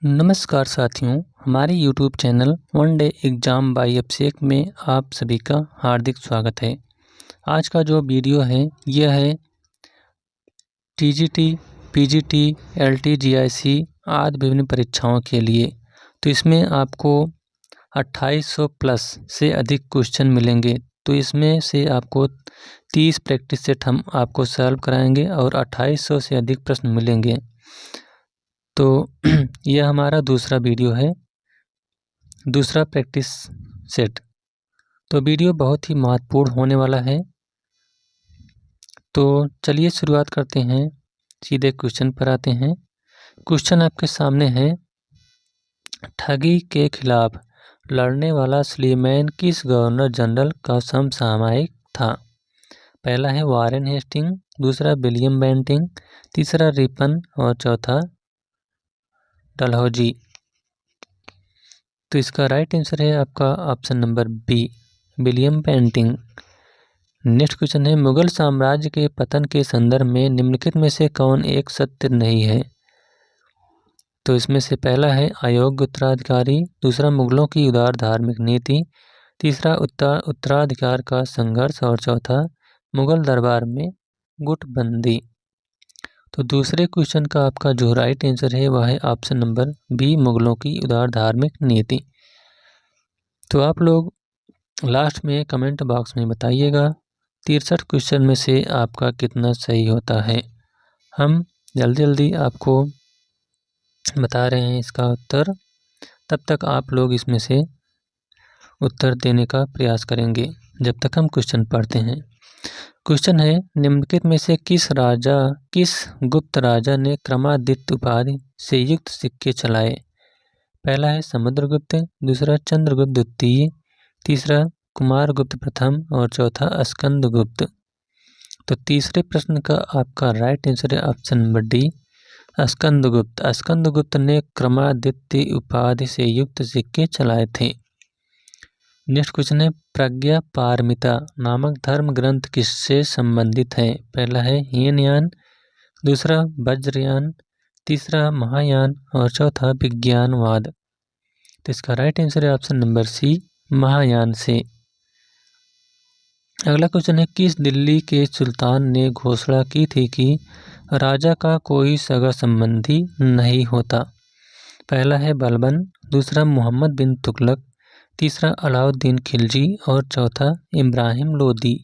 नमस्कार साथियों, हमारे YouTube channel one day exam by Abhishek में आप सभी का हार्दिक स्वागत है। आज का जो वीडियो है यह है TGT, PGT, LT, GIC आदि विभिन्न परीक्षाओं के लिए। तो इसमें आपको 2800 प्लस से अधिक क्वेश्चन मिलेंगे। तो इसमें से आपको 30 प्रैक्टिस सेट हम आपको सॉल्व कराएंगे और 2800 से अधिक प्रश्न मिलेंगे। तो यह हमारा दूसरा वीडियो है, दूसरा प्रैक्टिस सेट। तो वीडियो बहुत ही महत्वपूर्ण होने वाला है। तो चलिए शुरुआत करते हैं, सीधे क्वेश्चन पर आते हैं। क्वेश्चन आपके सामने है, ठगी के खिलाफ लड़ने वाला स्लीमैन किस गवर्नर जनरल का समसामयिक था? पहला है वारेन हेस्टिंग, दूसरा विलियम बेंटिंग, तीसरा रिपन और चौथा डलहौजी। तो इसका राइट आंसर है आपका option number B, William Bentinck. Next question है, मुगल साम्राज्य के पतन के संदर्भ में निम्नलिखित में से कौन एक सत्य नहीं है? तो इसमें से पहला है अयोग्य उत्तराधिकारी, दूसरा मुगलों की उदार धार्मिक नीति, तीसरा उत्तराधिकार का संघर्ष और चौथा मुगल दरबार में गुटबंदी। तो दूसरे क्वेश्चन का आपका जो राइट आंसर है वह है ऑप्शन नंबर बी, मुगलों की उदार धार्मिक नीति। तो आप लोग लास्ट में कमेंट बॉक्स में बताइएगा 63 क्वेश्चन में से आपका कितना सही होता है। हम जल्दी आपको बता रहे हैं इसका उत्तर, तब तक आप लोग इसमें से उत्तर देने का प्रयास करेंगे जब तक हम क्वेश्चन पढ़ते हैं। क्वेश्चन है, निम्नलिखित में से किस गुप्त राजा ने क्रमादित्य उपाधि से युक्त सिक्के चलाए? पहला है समुद्रगुप्त, दूसरा चंद्रगुप्त द्वितीय, तीसरा कुमारगुप्त प्रथम और चौथा स्कंदगुप्त। तो तीसरे प्रश्न का आपका राइट आंसर है option number D, Skandagupta. Skandagupta ने क्रमादित्य उपाधि से युक्त सिक्के चलाए थे। नेक्स्ट क्वेश्चन है, प्रज्ञा पारमिता नामक धर्म ग्रंथ किससे संबंधित है? पहला है हीनयान, दूसरा वज्रयान, तीसरा महायान और चौथा विज्ञानवाद। तो इसका राइट आंसर है ऑप्शन नंबर सी, महायान से। अगला क्वेश्चन है, किस दिल्ली के सुल्तान ने घोषणा की थी कि राजा का कोई सगा संबंधी नहीं होता? पहला है बलबन, दूसरा मोहम्मद बिन तुगलक, तीसरा अलाउद्दीन खिलजी और चौथा इब्राहिम लोदी।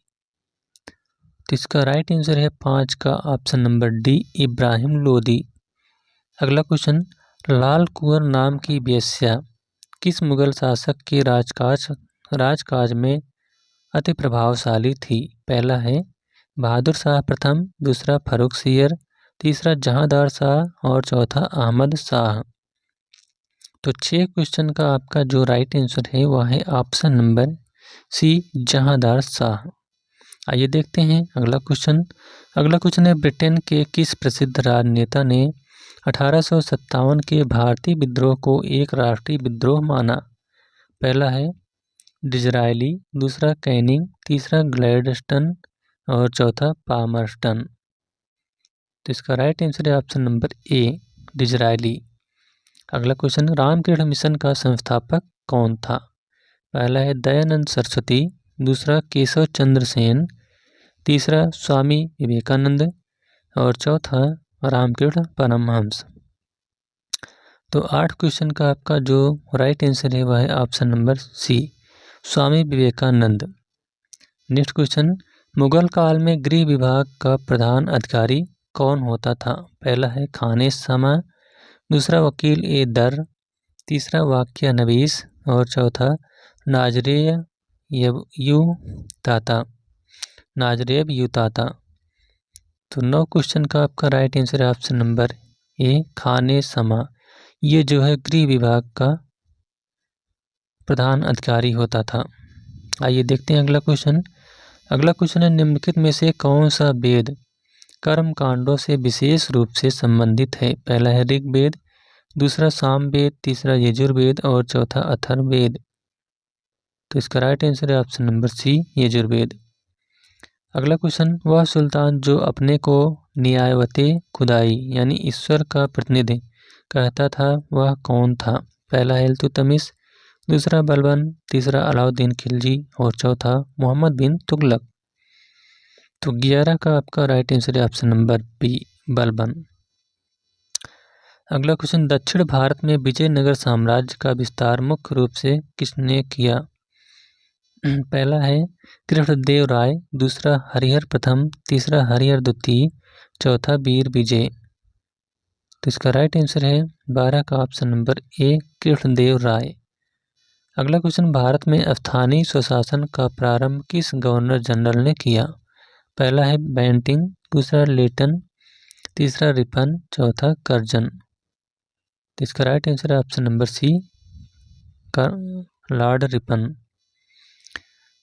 तो इसका राइट आंसर है 5 का option number D, Ibrahim Lodi. अगला क्वेश्चन, लाल कुंवर नाम की वेश्या किस मुगल शासक के राजकाज में अति प्रभावशाली थी? पहला है बहादुर शाह प्रथम, दूसरा फर्रुख सियर, तीसरा जहांदार शाह और चौथा अहमद शाह। तो 6 क्वेश्चन का आपका जो राइट आंसर है वह है option number C, Jahandar Shah. आइए देखते हैं अगला क्वेश्चन। अगला क्वेश्चन है, ब्रिटेन के किस प्रसिद्ध राजनेता ने 1857 के भारतीय विद्रोह को एक राष्ट्रीय विद्रोह माना? पहला है डिज़रायली, दूसरा कैनिंग, तीसरा ग्लैडस्टन और चौथा पामरस्टन। तो इसका राइट आंसर है ऑप्शन नंबर ए, डिज़रायली। अगला क्वेश्चन, रामकृष्ण मिशन का संस्थापक कौन था? पहला है दयानंद सरस्वती, दूसरा केशव चंद्र सेन, तीसरा स्वामी विवेकानंद और चौथा रामकृष्ण परमहंस। तो 8 क्वेश्चन का आपका जो राइट आंसर है वह है ऑप्शन नंबर सी, स्वामी विवेकानंद। नेक्स्ट क्वेश्चन, मुगल काल में गृह विभाग का प्रधान अधिकारी कौन होता था? पहला है खानेसमा, दूसरा वकील ए दर, तीसरा वाक्या नवीस और चौथा नाजरेब यू ताता। तो 9 क्वेश्चन का आपका राइट आंसर है ऑप्शन नंबर ए, खानेसमा। ये जो है गृह विभाग का प्रधान अधिकारी होता था। आइए देखते हैं अगला क्वेश्चन। अगला क्वेश्चन है, निम्नलिखित में से कौन सा वेद कर्म कांडों से विशेष रूप से संबंधित है? पहला है ऋग्वेद, दूसरा सामवेद, तीसरा यजुर्वेद और चौथा अथर्ववेद। तो इसका राइट आंसर है ऑप्शन नंबर सी, यजुर्वेद। अगला क्वेश्चन, वह सुल्तान जो अपने को न्यायवते खुदाई यानी ईश्वर का प्रतिनिधि कहता था वह कौन था? पहला है इल्तुतमिश, दूसरा बलबन, तीसरा अलाउद्दीन खिलजी और चौथा मोहम्मद बिन तुगलक। तो 11 का आपका राइट आंसर है ऑप्शन नंबर बी, बलबन। अगला क्वेश्चन, दक्षिण भारत में विजयनगर साम्राज्य का विस्तार मुख्य रूप से किसने किया? पहला है कृष्णदेव राय, दूसरा हरिहर प्रथम, तीसरा हरिहर द्वितीय, चौथा वीर विजय। तो इसका राइट आंसर है 12 का ऑप्शन नंबर ए, कृष्णदेव राय। अगला क्वेश्चन, भारत में स्थानीय स्वशासन का प्रारंभ किस गवर्नर जनरल ने किया? पहला है बेंटिंग, दूसरा लेटन, तीसरा रिपन, चौथा कर्जन। तो इसका राइट आंसर है option number C, Lord Ripon.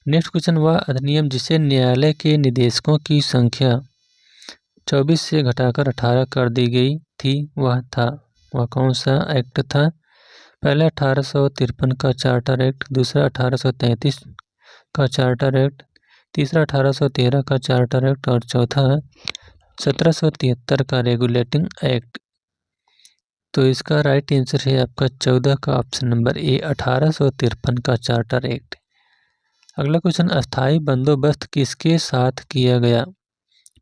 Next question, वह अधिनियम जिसे न्यायालय के निदेशकों की संख्या 24 से घटाकर 18 कर दी गई थी वह कौन सा एक्ट था? पहला 1853 का चार्टर एक्ट, दूसरा 1833 का चार्टर एक्ट, तीसरा 1813 का चार्टर एक्ट और चौथा 1773 का रेगुलेटिंग एक्ट। तो इसका राइट आंसर है आपका 14 का ऑप्शन नंबर ए, 1853 का चार्टर एक्ट। अगला क्वेश्चन, अस्थायी बंदोबस्त किसके साथ किया गया?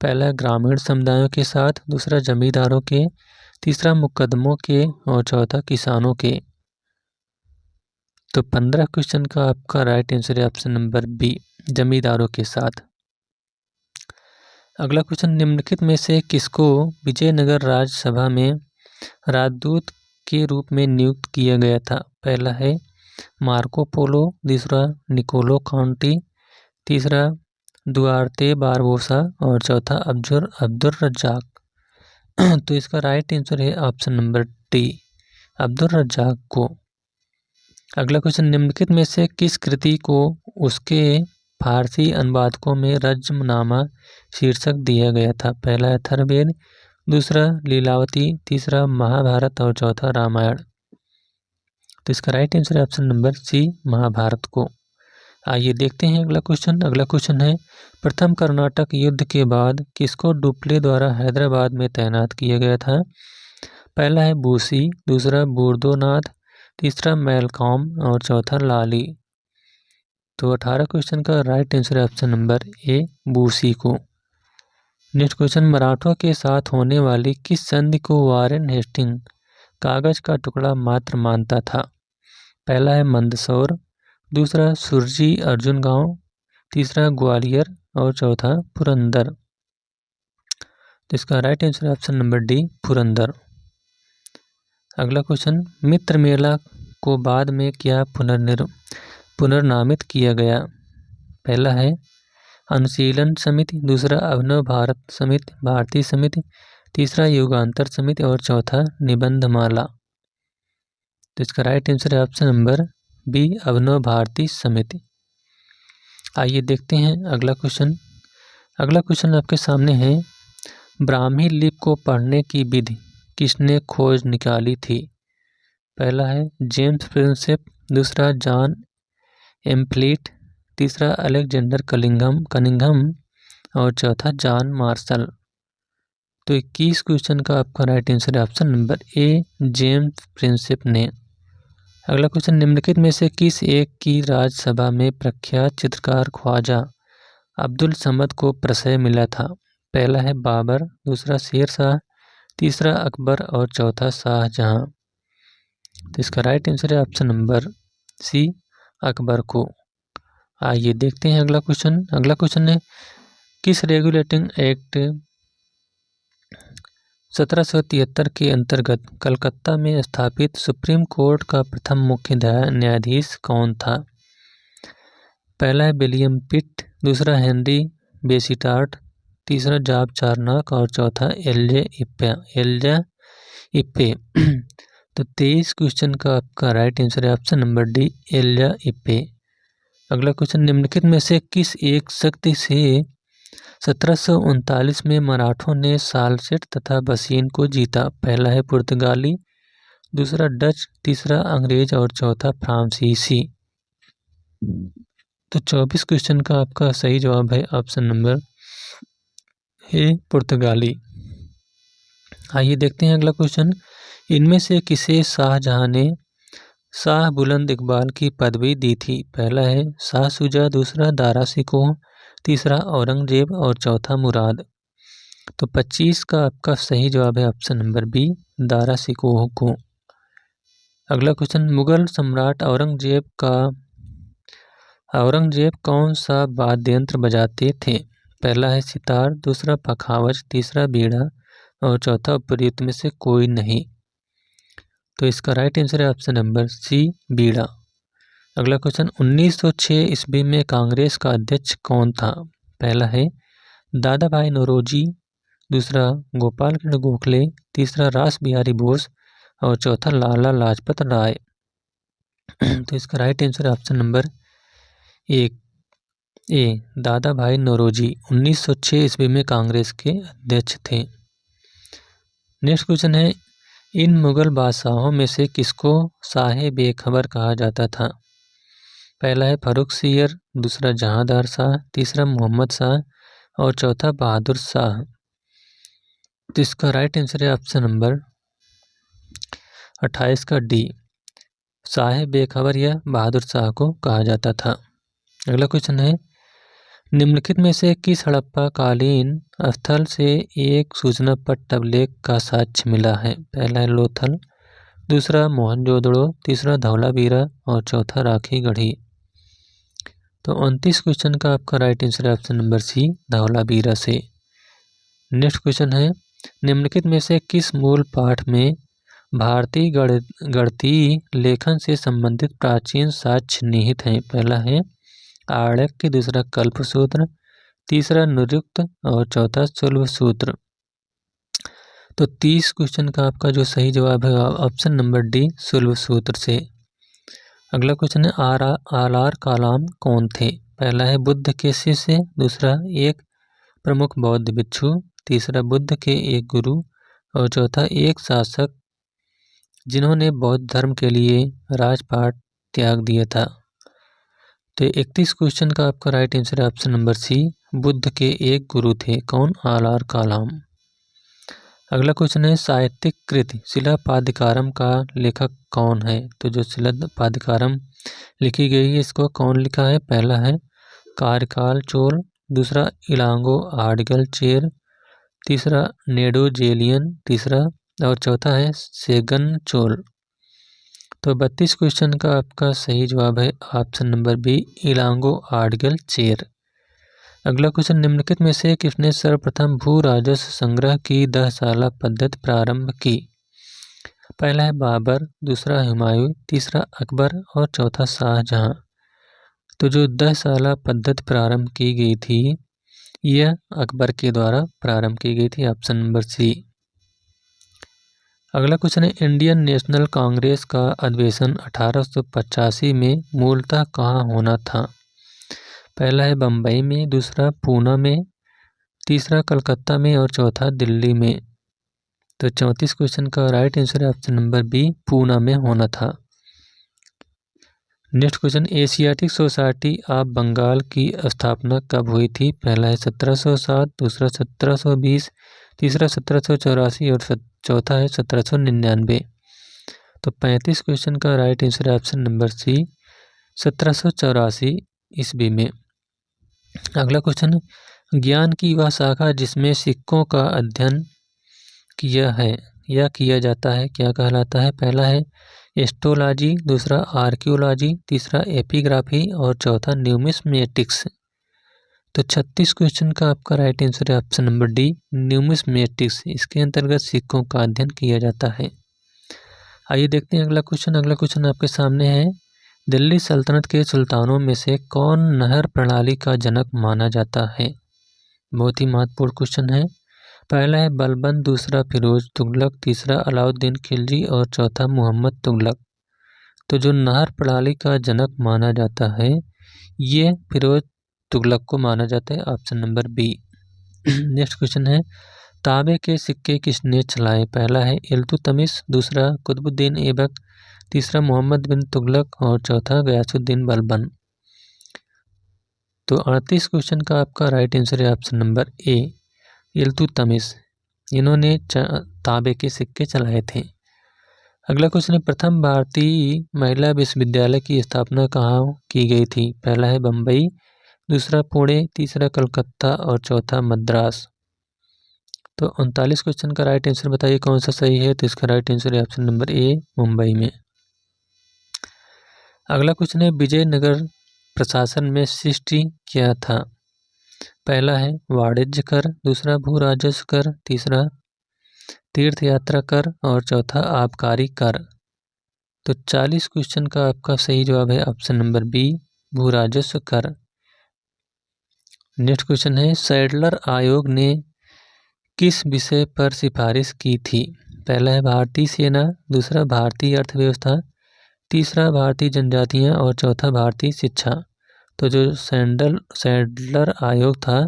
पहला ग्रामीण समुदायों के साथ, दूसरा जमींदारों के, तीसरा मुकदमों के और चौथा किसानों के। तो 15 क्वेश्चन का आपका राइट आंसर है ऑप्शन नंबर बी, जमींदारों के साथ। अगला क्वेश्चन, निम्नलिखित में से किसको विजयनगर राज्यसभा में राजदूत के रूप में नियुक्त किया गया था? पहला है मार्को पोलो, दूसरा निकोलो कांटी, तीसरा दुआर्ते बारबोसा और चौथा अब्दुल रज्जाक। तो इसका राइट आंसर है option number D, Abdul Razzaq को। अगला क्वेश्चन, निम्नलिखित में से किस कृति को उसके फारसी अनुवादकों में रज्मनामा शीर्षक दिया गया था? पहला है अथर्ववेद, दूसरा लीलावती, तीसरा महाभारत और चौथा रामायण। तो इसका राइट आंसर है ऑप्शन नंबर सी, महाभारत को। आइए देखते हैं अगला क्वेश्चन। अगला क्वेश्चन है, प्रथम कर्नाटक युद्ध के बाद किसको डुप्ले द्वारा हैदराबाद में तैनात किया गया था? पहला है बूसी, दूसरा बुर्दोनाथ, तीसरा मैलकॉम और चौथा लाली। तो 18 क्वेश्चन का राइट आंसर है ऑप्शन नंबर ए, बूसी को। नेक्स्ट क्वेश्चन, मराठों के साथ होने वाली किस संधि को वारेन हेस्टिंग कागज का टुकड़ा मात्र मानता था? पहला है मंदसौर, दूसरा सुरजी अर्जुन गांव, तीसरा ग्वालियर और चौथा पुरंदर। तो इसका right answer option number D, Purandar. अगला क्वेश्चन, मित्र मेला को बाद में क्या पुनर्नामित किया गया? पहला है अनुशीलन समिति, दूसरा अभिनव भारत समिति, भारतीय समिति, तीसरा युगांतर समिति और चौथा निबंधमाला। तो इसका राइट आंसर है ऑप्शन नंबर बी, अभिनव भारतीय समिति। आइए देखते हैं अगला क्वेश्चन। अगला क्वेश्चन आपके सामने है, ब्राह्मी लिपि को पढ़ने की विधि किसने खोज निकाली थी? पहला है जेम्स प्रिंसेप, दूसरा जॉन एम्प्लीट, तीसरा अलेक्जेंडर कनिंघम और चौथा जॉन मार्शल। तो 21 क्वेश्चन का आपका राइट आंसर है option number A, James Prinsep ने। अगला क्वेश्चन, निम्नलिखित में से किस एक की राज्यसभा में प्रख्यात चित्रकार ख्वाजा अब्दुल समद को प्रशय मिला था? पहला है बाबर, दूसरा शेरशाह, तीसरा अकबर और चौथा शाहजहां। तो इसका राइट आंसर है ऑप्शन नंबर सी, अकबर को। आइए देखते हैं अगला क्वेश्चन। अगला क्वेश्चन है, किस रेगुलेटिंग एक्ट 1773 के अंतर्गत कलकत्ता में स्थापित सुप्रीम कोर्ट का प्रथम मुख्य न्यायाधीश कौन था? पहला है विलियम पिट, दूसरा हेनरी बेसिटार्ट, तीसरा जॉब चार्नक और चौथा एल्जा इप्पे। तो 23 क्वेश्चन का आपका राइट आंसर है ऑप्शन नंबर डी, एल्जा इप्पे। अगला क्वेश्चन, निम्नलिखित में से किस एक शक्ति से 1739 में मराठों ने सालसेट तथा बसीन को जीता? पहला है पुर्तगाली, दूसरा डच, तीसरा अंग्रेज और चौथा फ्रांसीसी। तो 24 क्वेश्चन का आपका सही जवाब है ऑप्शन नंबर ए, पुर्तगाली। आइए देखते हैं अगला क्वेश्चन, इनमें से किसे शाहजहां ने शाह बुलंद इकबाल की पदवी दी थी? पहला है शाह शुजा, दूसरा दारा शिकोह, तीसरा औरंगजेब और चौथा मुराद। तो 25 का आपका सही जवाब है option number B, Dara Shikoh को। अगला क्वेश्चन, मुगल सम्राट औरंगजेब कौन सा वाद्य यंत्र बजाते थे? पहला है सितार, दूसरा पखावज, तीसरा बीड़ा और चौथा उपर्युक्त में से कोई नहीं। तो इसका राइट आंसर है ऑप्शन नंबर सी, बीड़ा। अगला क्वेश्चन, 1906 ईस्वी में कांग्रेस का अध्यक्ष कौन था? पहला है दादा भाई नौरोजी, दूसरा गोपाल कृष्ण गोखले, तीसरा रास बिहारी बोस और चौथा लाला लाजपत राय। तो इसका राइट आंसर है ऑप्शन नंबर ए, दादा भाई नौरोजी 1906 ईस्वी में कांग्रेस के अध्यक्ष थे। नेक्स्ट क्वेश्चन है, इन मुगल बादशाहों में से किसको शाहे बेखबर कहा जाता था? पहला है फर्रुखसियर, दूसरा जहांदार शाह, तीसरा मोहम्मद शाह और चौथा बहादुर शाह। तो इसका राइट आंसर है ऑप्शन नंबर 28 का डी, शाहे बेखबर या बहादुर शाह को कहा जाता था। अगला क्वेश्चन है, निम्नलिखित में से किस हड़प्पा कालीन स्थल से एक सूचना पट्ट अभिलेख का साक्ष्य मिला है? पहला है लोथल, दूसरा मोहनजोदड़ो, तीसरा धौलावीरा और चौथा राखी गढ़ी। तो 29 क्वेश्चन का आपका राइट आंसर है ऑप्शन नंबर सी, धौलावीरा से। नेक्स्ट क्वेश्चन है, निम्नलिखित में से किस मूल पाठ में भारतीय गणितीय लेखन से संबंधित प्राचीन साक्ष्य निहित हैं? पहला है आर्णयक्य, दूसरा कल्पसूत्र, तीसरा निरुक्त और चौथा शुल्ब सूत्र। तो 30 क्वेश्चन का आपका जो सही जवाब है ऑप्शन नंबर डी, शुल्ब सूत्र से। अगला क्वेश्चन है, आलार कालाम कौन थे? पहला है बुद्ध के शिष्य, दूसरा एक प्रमुख बौद्ध भिक्षु, तीसरा बुद्ध के एक गुरु और चौथा एक शासक जिन्होंने बौद्ध धर्म के लिए राजपाट त्याग दिया था। तो 31 क्वेश्चन का आपका राइट आंसर है ऑप्शन नंबर सी, बुद्ध के एक गुरु थे। कौन? आलार कालाम। अगला क्वेश्चन है, साहित्यिक कृति शिलापादिकारम का लेखक कौन है? तो जो शिलापादिकारम लिखी गई है इसको कौन लिखा है? पहला है कार्यकाल चोल, दूसरा इलांगो आडगल चेर, तीसरा नेडोजेलियन, तीसरा और चौथा है सेगन चोल। तो 32 क्वेश्चन का आपका सही जवाब है option number B, Elango आडगल chair. अगला क्वेश्चन, निम्नलिखित में से किसने सर्वप्रथम भू राजस्व संग्रह की 10 पद्धति प्रारंभ की? पहला है बाबर, दूसरा हुमायूं, तीसरा अकबर और चौथा शाहजहां। तो जो 10 पद्धति प्रारंभ की गई थी यह अकबर के द्वारा प्रारंभ की गई थी, ऑप्शन नंबर सी। अगला क्वेश्चन है, इंडियन नेशनल कांग्रेस का अधिवेशन 1885 में मूलतः कहाँ होना था? पहला है बम्बई में, दूसरा पूना में, तीसरा कलकत्ता में और चौथा दिल्ली में। तो 34 क्वेश्चन का राइट आंसर है ऑप्शन नंबर बी, पूना में होना था। Next question, Asiatic society of Bengal की स्थापना कब हुई थी? पहला है 1707, दूसरा 1720, तीसरा 1784 और चौथा है 1799। तो 35 क्वेश्चन का राइट आंसर है ऑप्शन नंबर सी, 1784 ईस्वी में। अगला क्वेश्चन, ज्ञान की वह शाखा जिसमें सिक्कों का अध्ययन किया है या किया जाता है क्या कहलाता है? पहला है एस्ट्रोलॉजी, दूसरा आर्कियोलॉजी, तीसरा एपिग्राफी और चौथा न्यूमिस्मेटिक्स। तो 36 क्वेश्चन का आपका राइट आंसर है ऑप्शन नंबर डी, न्यूमिस्मेटिक्स। इसके अंतर्गत सिक्कों का अध्ययन किया जाता है। आइए देखते हैं अगला क्वेश्चन। अगला क्वेश्चन आपके सामने है, दिल्ली सल्तनत के सुल्तानों में से कौन नहर प्रणाली का जनक माना जाता है? बहुत ही महत्वपूर्ण क्वेश्चन है। पहला है बलबन, दूसरा फिरोज तुगलक, तीसरा अलाउद्दीन खिलजी और चौथा मोहम्मद तुगलक। तो जो नहर प्रणाली का जनक माना जाता है ये फिरोज तुगलक को माना जाता है, option number B. Next question है, तांबे के सिक्के किसने चलाए? पहला है इल्तुतमिश, दूसरा कुतुबुद्दीन ऐबक, तीसरा मोहम्मद बिन तुगलक और चौथा गयासुद्दीन बलबन। तो 38 क्वेश्चन का आपका राइट आंसर है ऑप्शन नंबर ए, इल्तुतमिश। इन्होंने तांबे के सिक्के चलाए थे। अगला क्वेश्चन है, प्रथम भारतीय महिला विश्वविद्यालय की स्थापना कहाँ की गई थी? पहला है बम्बई, दूसरा पुणे, तीसरा कलकत्ता और चौथा मद्रास। तो 39 क्वेश्चन का राइट आंसर बताइए कौन सा सही है। तो इसका राइट आंसर है ऑप्शन नंबर ए, मुंबई में। अगला क्वेश्चन है, विजयनगर प्रशासन में सृष्टि क्या था? पहला है वाणिज्य कर, दूसरा भू राजस्व कर, तीसरा तीर्थ यात्रा कर और चौथा आबकारी कर। तो 40 क्वेश्चन का आपका सही जवाब है ऑप्शन नंबर बी, भू राजस्व कर। नेक्स्ट क्वेश्चन है, सैडलर आयोग ने किस विषय पर सिफारिश की थी? पहला है भारतीय सेना, दूसरा भारतीय अर्थव्यवस्था, तीसरा भारतीय जनजातियां और चौथा भारतीय शिक्षा। तो जो सैडलर आयोग था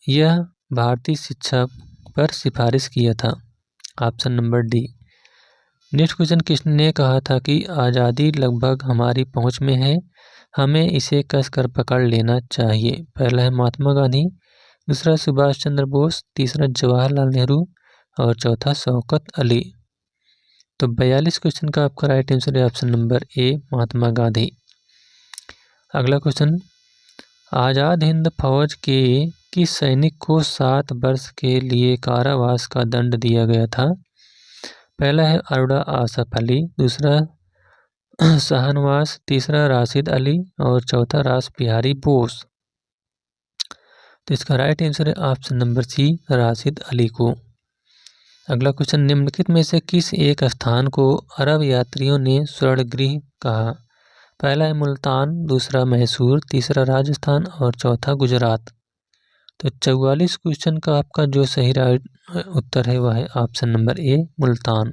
यह भारतीय शिक्षा पर सिफारिश किया था, option number D. Next question, किसने कहा था कि आज़ादी लगभग हमारी पहुंच में है, हमें इसे कसकर पकड़ लेना चाहिए? पहला है महात्मा गांधी, दूसरा सुभाष चंद्र बोस, तीसरा जवाहरलाल नेहरू और चौथा शौकत अली। तो 42 क्वेश्चन का आपका राइट आंसर है option number A, Mahatma Gandhi. अगला क्वेश्चन, आज़ाद हिंद फौज के किस सैनिक को 7 वर्ष के लिए कारावास का दंड दिया गया था? पहला है अरोड़ा आसफ अली, दूसरा शाहनवाज, तीसरा राशिद अली और चौथा रास बिहारी बोस। तो इसका राइट आंसर है option number C, Rashid Ali को। अगला क्वेश्चन, निम्नलिखित में से किस एक स्थान को अरब यात्रियों ने स्वर्णगृह कहा? पहला है मुल्तान, दूसरा मैसूर, तीसरा राजस्थान और चौथा गुजरात। तो 44 क्वेश्चन का आपका जो सही राइट उत्तर है वह है ऑप्शन नंबर ए, मुल्तान।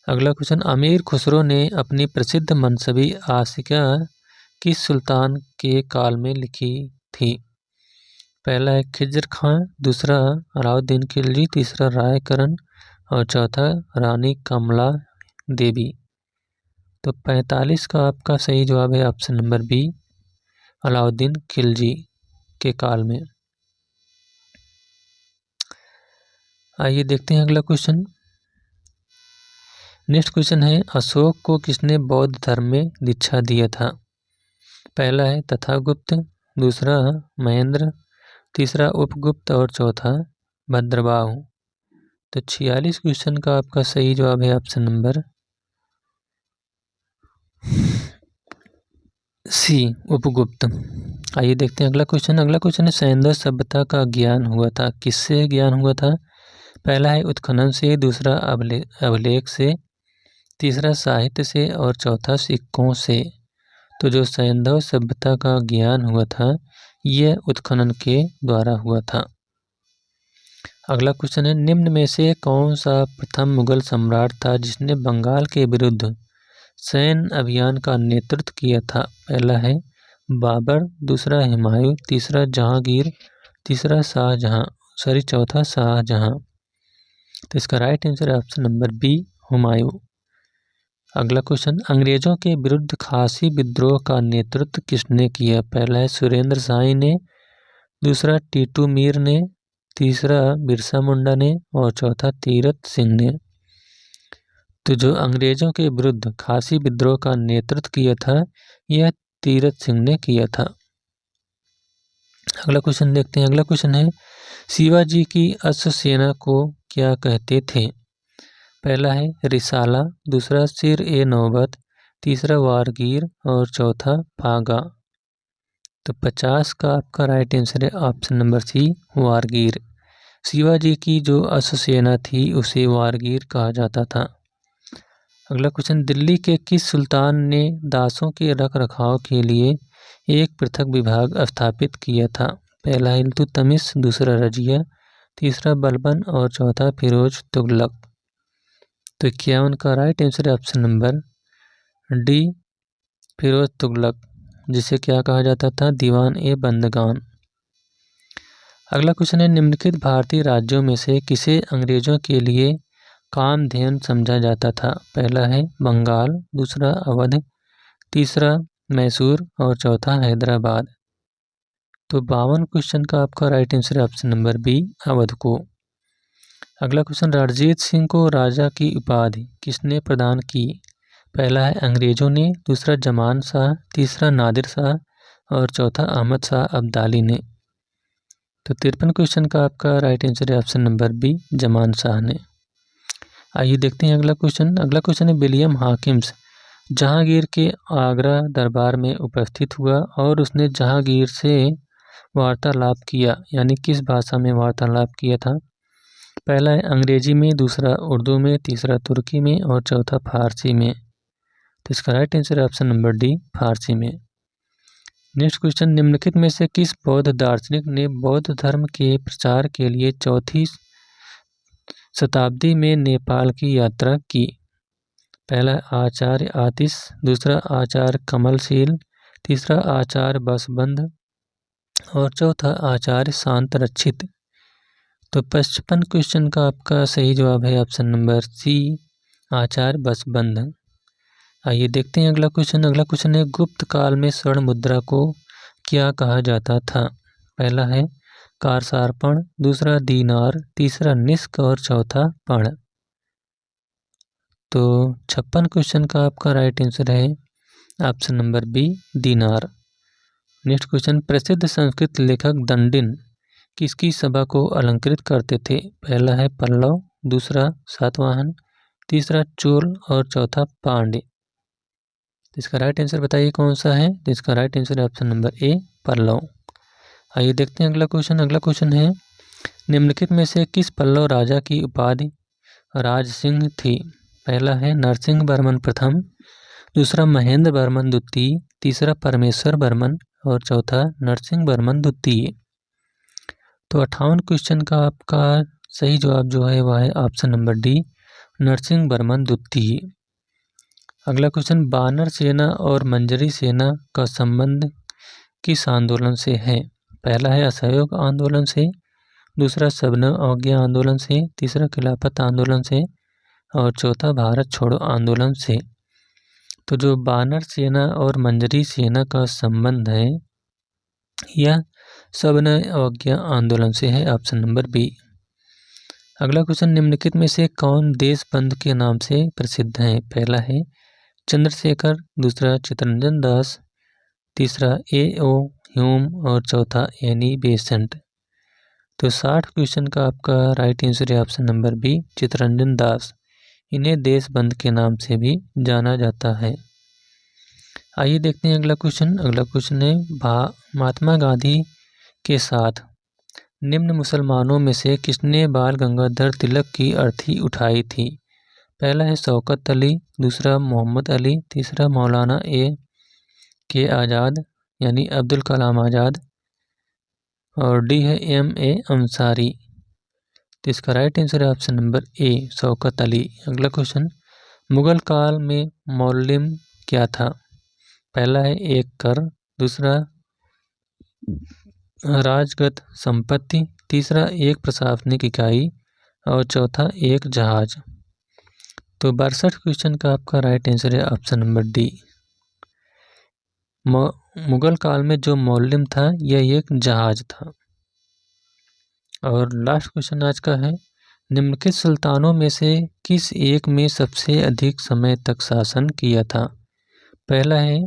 अगला क्वेश्चन, अमीर खुसरो ने अपनी प्रसिद्ध मनसबी आशिका किस सुल्तान के काल में लिखी थी? पहला है खिज्र खां, दूसरा अलाउद्दीन खिलजी, तीसरा राय करण और चौथा रानी कमला देवी। तो 45 का आपका सही जवाब है option number B, Alauddin Khilji के काल में। आइए देखते हैं अगला क्वेश्चन। नेक्स्ट क्वेश्चन है, अशोक को किसने बौद्ध धर्म में दीक्षा दिया था? पहला है तथागुप्त, दूसरा महेंद्र, तीसरा उपगुप्त और चौथा भद्रबाहु। तो 46 क्वेश्चन का आपका सही जवाब है ऑप्शन नंबर सी, उपगुप्त। आइए देखते हैं अगला क्वेश्चन। अगला क्वेश्चन है, सैंधव सभ्यता का ज्ञान हुआ था, किससे ज्ञान हुआ था? पहला है उत्खनन से, दूसरा अभिलेख से, तीसरा साहित्य से और चौथा सिक्कों से। तो जो सैंधव सभ्यता का ज्ञान हुआ था यह उत्खनन के द्वारा हुआ था। अगला क्वेश्चन है, निम्न में से कौन सा प्रथम मुगल सम्राट था जिसने बंगाल के विरुद्ध सैन्य अभियान का नेतृत्व किया था? पहला है बाबर, दूसरा हुमायूं, तीसरा जहांगीर, तीसरा चौथा शाहजहां। तो इसका राइट आंसर है ऑप्शन नंबर बी, हुमायूं। अगला क्वेश्चन, अंग्रेजों के विरुद्ध खासी विद्रोह का नेतृत्व किसने किया? पहला है सुरेंद्र शाही ने, दूसरा टीटू मीर ने, तीसरा बिरसा मुंडा ने और चौथा तीरथ सिंह ने। तो जो अंग्रेजों के विरुद्ध खासी विद्रोह का नेतृत्व किया था यह तीरथ सिंह ने किया था। अगला क्वेश्चन देखते हैं। अगला क्वेश्चन है, शिवाजी की अश्व सेना को क्या कहते थे? पहला है रिसाला, दूसरा सिर ए नौबत, तीसरा वारगीर और चौथा फागा। तो 50 का आपका राइट आंसर है ऑप्शन नंबर सी, वारगीर। शिवाजी की जो अश्व सेना थी उसे वारगीर कहा जाता था। अगला क्वेश्चन, दिल्ली के किस सुल्तान ने दासों के रख रखाव के लिए एक पृथक विभाग स्थापित किया था? पहला इल्तुतमिश, दूसरा रजिया, तीसरा बलबन और चौथा फिरोज तुगलक। तो 51 का राइट आंसर है option number D, Firoz Tughlaq, जिसे क्या कहा जाता था? दीवान ए बंदगान। अगला क्वेश्चन है, निम्नलिखित भारतीय राज्यों में से किसे अंग्रेजों के लिए कामधेनु समझा जाता था? पहला है बंगाल, दूसरा अवध, तीसरा मैसूर और चौथा हैदराबाद। तो 52 क्वेश्चन का आपका राइट आंसर है ऑप्शन नंबर बी, अवध को। अगला क्वेश्चन, रणजीत सिंह को राजा की उपाधि किसने प्रदान की? पहला है अंग्रेजों ने, दूसरा जमान शाह, तीसरा नादिर शाह और चौथा अहमद शाह अब्दाली ने। तो 53 क्वेश्चन का आपका राइट आंसर है option number B, Zaman Shah ने। आइए देखते हैं अगला क्वेश्चन। अगला क्वेश्चन है, विलियम हॉकिंस जहांगीर के आगरा दरबार में उपस्थित हुआ और उसने जहांगीर से वार्तालाप किया, यानी किस भाषा में वार्तालाप किया था? पहला है अंग्रेजी में, दूसरा उर्दू में, तीसरा तुर्की में और चौथा फारसी में। तो इसका राइट आंसर है ऑप्शन नंबर डी, फारसी में। नेक्स्ट क्वेश्चन, निम्नलिखित में से किस बौद्ध दार्शनिक ने बौद्ध धर्म के प्रचार के लिए 4वीं शताब्दी में नेपाल की यात्रा की? पहला आचार्य आतिश, दूसरा आचार्य कमलशील, तीसरा आचार्य बसबंध और चौथा आचार्य शांत रक्षित। तो 55 क्वेश्चन का आपका सही जवाब है ऑप्शन नंबर सी, आचार्य बसबंध। आइए देखते हैं अगला क्वेश्चन। अगला क्वेश्चन है, गुप्त काल में स्वर्ण मुद्रा को क्या कहा जाता था? पहला है कारसारपण, दूसरा दीनार, तीसरा निस्क और चौथा पण। तो 56 क्वेश्चन का आपका राइट आंसर है ऑप्शन नंबर बी, दीनार। नेक्स्ट क्वेश्चन, प्रसिद्ध संस्कृत लेखक दंडिन किसकी सभा को अलंकृत करते थे? पहला है पल्लव, दूसरा सातवाहन, तीसरा चोल और चौथा पांड्य। इसका राइट आंसर बताइए कौन सा है? तो इसका राइट आंसर है ऑप्शन नंबर ए, पल्लव। आइए देखते हैं अगला क्वेश्चन। अगला क्वेश्चन है, निम्नलिखित में से किस पल्लव राजा की उपाधि राज सिंह थी? पहला है नरसिंह वर्मन प्रथम, दूसरा महेंद्र वर्मन द्वितीय, तीसरा परमेश्वर वर्मन और चौथा नरसिंह वर्मन द्वितीय। तो 58 क्वेश्चन का आपका सही जवाब जो है वह है option number D, Narasimha Varman द्वितीय। अगला क्वेश्चन, बानर सेना और मंजरी सेना का संबंध किस आंदोलन से है? पहला है असहयोग आंदोलन से, दूसरा सवर्ण अवज्ञा आंदोलन से, तीसरा खिलाफत आंदोलन से और चौथा भारत छोड़ो आंदोलन से। तो जो बानर सेना और मंजरी सेना का संबंध है यह सवर्ण अवज्ञा आंदोलन से है, ऑप्शन नंबर बी। अगला क्वेश्चन, निम्नलिखित में से कौन देशबंधु के नाम से प्रसिद्ध है? पहला है चंद्रशेखर, दूसरा चित्तरंजन दास, तीसरा A.O. ह्यूम और चौथा एनी बेसेंट। तो 60 क्वेश्चन का आपका राइट आंसर है option number B, Chittaranjan Das. इन्हें देशबंधु के नाम से भी जाना जाता है। आइए देखते हैं अगला क्वेश्चन। अगला क्वेश्चन है, महात्मा गांधी के साथ निम्न मुसलमानों में से किसने बाल गंगाधर तिलक की अर्थी उठाई थी? पहला है शौकत अली, दूसरा मोहम्मद अली, तीसरा मौलाना A.K. आज़ाद यानी अब्दुल कलाम आज़ाद और डी है M.A. अंसारी। तो इसका राइट आंसर है option number A, Shaukat Ali. अगला क्वेश्चन, मुगल काल में मौलिम क्या था? पहला है एक कर, दूसरा राजगत संपत्ति, तीसरा एक प्रशासनिक इकाई और चौथा एक जहाज। तो 62 क्वेश्चन का आपका राइट आंसर है ऑप्शन नंबर डी। मुगल काल में जो मौलिम था यह एक जहाज था। और लास्ट क्वेश्चन आज का है, निम्नलिखित सुल्तानों में से किस एक में सबसे अधिक समय तक शासन किया था? पहला है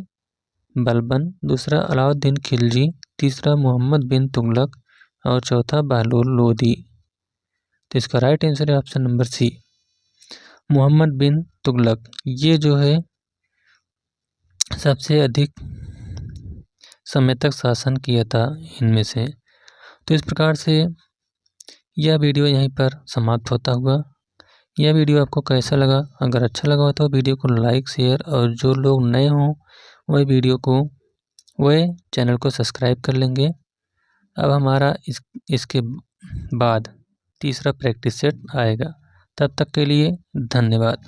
बलबन, दूसरा अलाउद्दीन खिलजी, तीसरा मोहम्मद बिन तुगलक और चौथा बहलूल लोदी। तो इसका राइट आंसर है ऑप्शन नंबर सी, मोहम्मद बिन तुगलक। ये जो है सबसे अधिक समय तक शासन किया था इनमें से। तो इस प्रकार से यह वीडियो यहीं पर समाप्त होता हुआ। यह वीडियो आपको कैसा लगा? अगर अच्छा लगा हो तो वीडियो को लाइक, शेयर और जो लोग नए हों वह चैनल को सब्सक्राइब कर लेंगे। अब हमारा इसके बाद तीसरा प्रैक्टिस सेट आएगा। तब तक के लिए धन्यवाद।